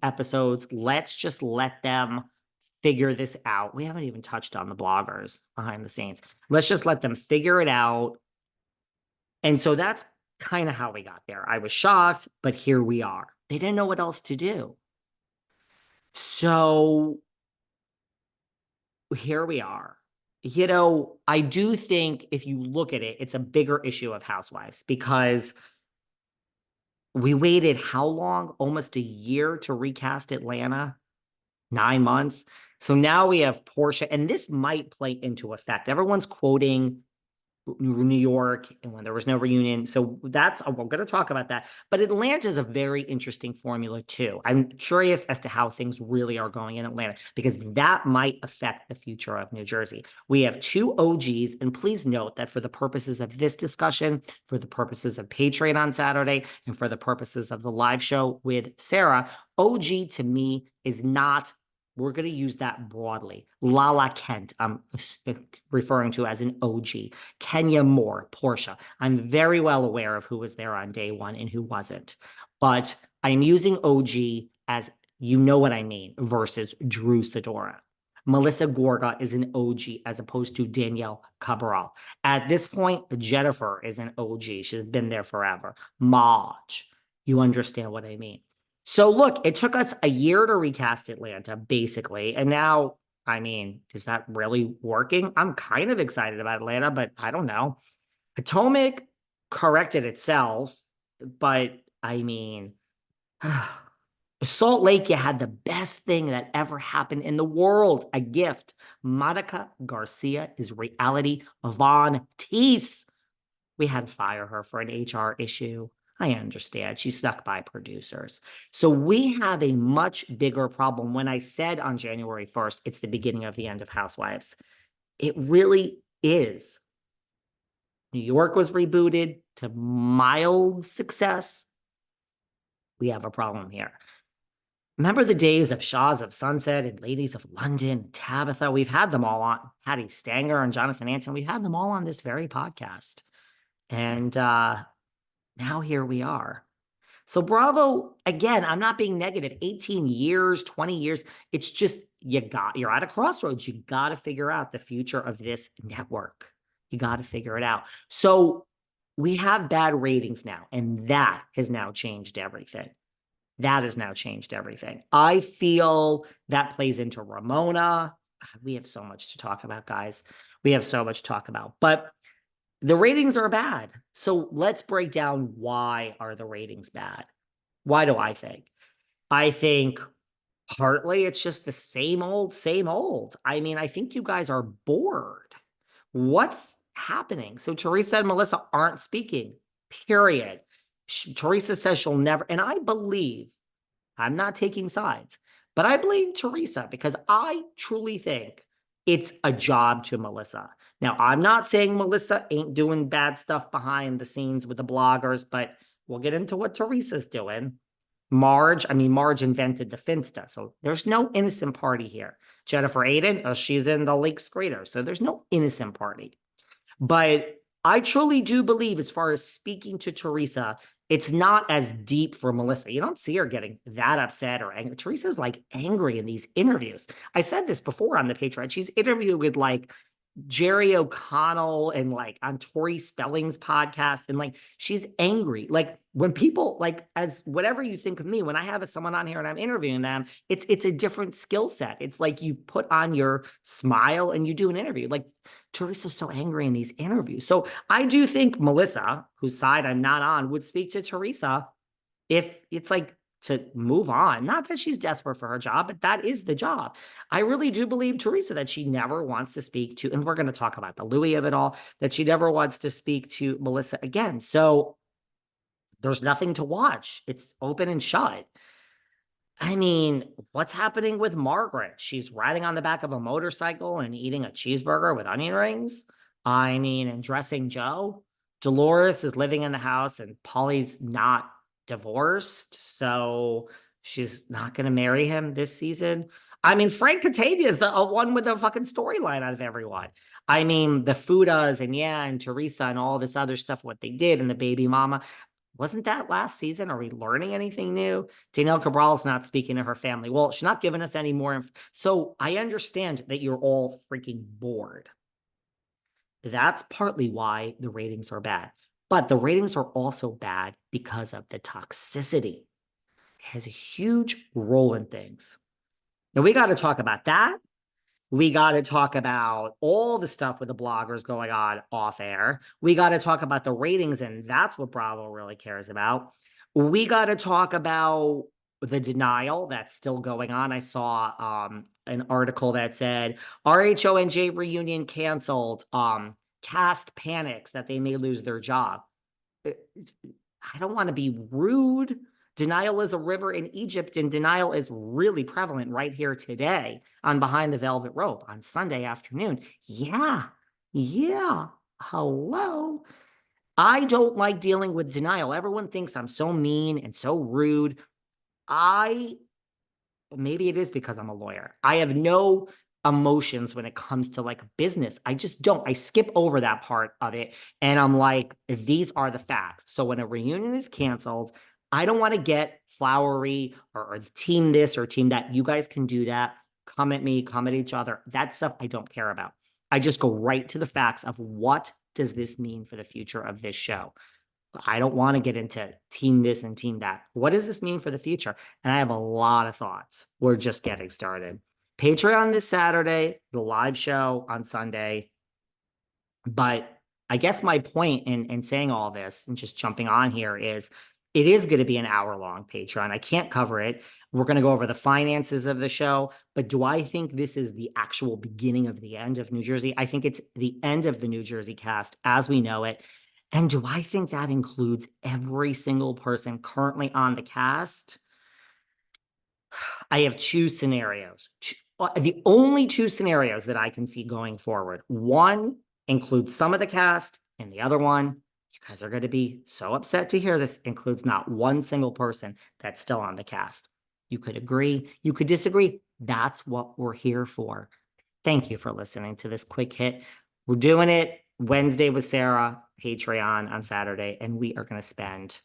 episodes. Let's just let them figure this out. We haven't even touched on the bloggers behind the scenes. Let's just let them figure it out. And so that's kind of how we got there. I was shocked, but here we are. They didn't know what else to do. So here we are. I do think if you look at it, it's a bigger issue of Housewives because we waited how long? Almost a year to recast Atlanta. 9 months. So now we have Portia, and this might play into effect. Everyone's quoting New York and when there was no reunion. So we're going to talk about that. But Atlanta is a very interesting formula too. I'm curious as to how things really are going in Atlanta because that might affect the future of New Jersey. We have two OGs, and please note that for the purposes of this discussion, for the purposes of Patreon on Saturday, and for the purposes of the live show with Sarah, OG to me is not, we're going to use that broadly. Lala Kent, I'm referring to as an OG. Kenya Moore, Portia. I'm very well aware of who was there on day one and who wasn't. But I'm using OG as, you know what I mean, versus Drew Sidora. Melissa Gorga is an OG as opposed to Danielle Cabral. At this point, Jennifer is an OG. She's been there forever. Marge, you understand what I mean. So look, it took us a year to recast Atlanta, basically. And now, I mean, is that really working? I'm kind of excited about Atlanta, but I don't know. Potomac corrected itself, but I mean, Salt Lake, you had the best thing that ever happened in the world, a gift. Monica Garcia is reality. Von Teese. We had to fire her for an HR issue. I understand. She's stuck by producers. So we have a much bigger problem. When I said on January 1st, it's the beginning of the end of Housewives, it really is. New York was rebooted to mild success. We have a problem here. Remember the days of Shaws of Sunset and Ladies of London, Tabitha? We've had them all on. Hattie Stanger and Jonathan Anton. We've had them all on this very podcast. And now here we are. So Bravo, again, I'm not being negative. 18 years, 20 years. It's just, you're at a crossroads. You got to figure out the future of this network. You got to figure it out. So we have bad ratings now, and that has now changed everything. That has now changed everything. I feel that plays into Ramona. God, we have so much to talk about, guys. We have so much to talk about. But the ratings are bad. So let's break down why are the ratings bad. Why do I think? I think partly it's just the same old, same old. I mean, I think you guys are bored. What's happening? So Teresa and Melissa aren't speaking, period. Teresa says she'll never, and I believe, I'm not taking sides, but I believe Teresa because I truly think it's a job to Melissa. Now, I'm not saying Melissa ain't doing bad stuff behind the scenes with the bloggers, but we'll get into what Teresa's doing. Marge invented the Finsta, so there's no innocent party here. Jennifer Aiden, she's in the Lake Scrader, so there's no innocent party. But I truly do believe, as far as speaking to Teresa, it's not as deep for Melissa. You don't see her getting that upset or angry. Teresa's like angry in these interviews. I said this before on the Patreon. She's interviewed with like Jerry O'Connell and like on Tori Spelling's podcast. And like, she's angry. Like when people like, as whatever you think of me, when I have someone on here and I'm interviewing them, it's a different skill set. It's like you put on your smile and you do an interview. Like Teresa's so angry in these interviews. So I do think Melissa, whose side I'm not on, would speak to Teresa if it's like to move on. Not that she's desperate for her job, but that is the job. I really do believe, Teresa, that she never wants to speak to, and we're going to talk about the Louis of it all, that she never wants to speak to Melissa again. So there's nothing to watch. It's open and shut. I mean, what's happening with Margaret? She's riding on the back of a motorcycle and eating a cheeseburger with onion rings. I mean, and dressing Joe. Dolores is living in the house and Paulie's not divorced, so she's not going to marry him this season. I mean, Frank Catania is the one with the fucking storyline out of everyone. I mean, the Fudas and Teresa and all this other stuff, what they did and the baby mama. Wasn't that last season? Are we learning anything new? Danielle Cabral's not speaking to her family. Well, she's not giving us any more. So I understand that you're all freaking bored. That's partly why the ratings are bad. But the ratings are also bad because of the toxicity. It has a huge role in things. Now, we got to talk about that. We got to talk about all the stuff with the bloggers going on off air. We got to talk about the ratings, and that's what Bravo really cares about. We got to talk about the denial that's still going on. I saw an article that said RHONJ reunion canceled. Cast panics that they may lose their job. I don't want to be rude. Denial is a river in Egypt, and denial is really prevalent right here today on Behind the Velvet Rope on Sunday afternoon. Yeah. Hello. I don't like dealing with denial. Everyone thinks I'm so mean and so rude. Maybe it is because I'm a lawyer. I have no emotions when it comes to like business. I just don't. I skip over that part of it. And I'm like, these are the facts. So when a reunion is canceled, I don't want to get flowery or team this or team that. You guys can do that. Come at me, come at each other. That stuff I don't care about. I just go right to the facts of what does this mean for the future of this show? I don't want to get into team this and team that. What does this mean for the future? And I have a lot of thoughts. We're just getting started. Patreon this Saturday, the live show on Sunday. But I guess my point in saying all this and just jumping on here is it is going to be an hour-long Patreon. I can't cover it. We're going to go over the finances of the show. But do I think this is the actual beginning of the end of New Jersey? I think it's the end of the New Jersey cast as we know it. And do I think that includes every single person currently on the cast? I have two scenarios. The only two scenarios that I can see going forward. One includes some of the cast, and the other one, you guys are going to be so upset to hear this, includes not one single person that's still on the cast. You could agree, you could disagree. That's what we're here for. Thank you for listening to this quick hit. We're doing it Wednesday with Sarah, Patreon on Saturday, and we are going to spend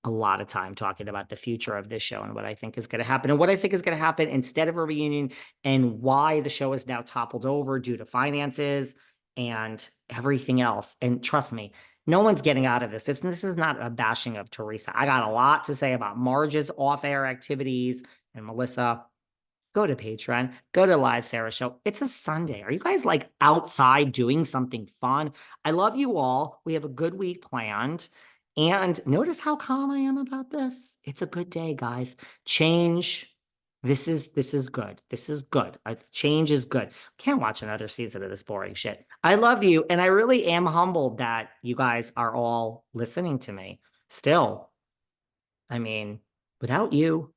a lot of time talking about the future of this show and what I think is going to happen and what I think is going to happen instead of a reunion and why the show is now toppled over due to finances and everything else. And trust me, no one's getting out of this. This is not a bashing of Teresa. I got a lot to say about Marge's off-air activities and Melissa. Go to Patreon, go to Live Sarah Show. It's a Sunday. Are you guys like outside doing something fun? I love you all. We have a good week planned. And notice how calm I am about this. It's a good day, guys. Change. This is good. This is good. Change is good. Can't watch another season of this boring shit. I love you. And I really am humbled that you guys are all listening to me still. I mean, without you,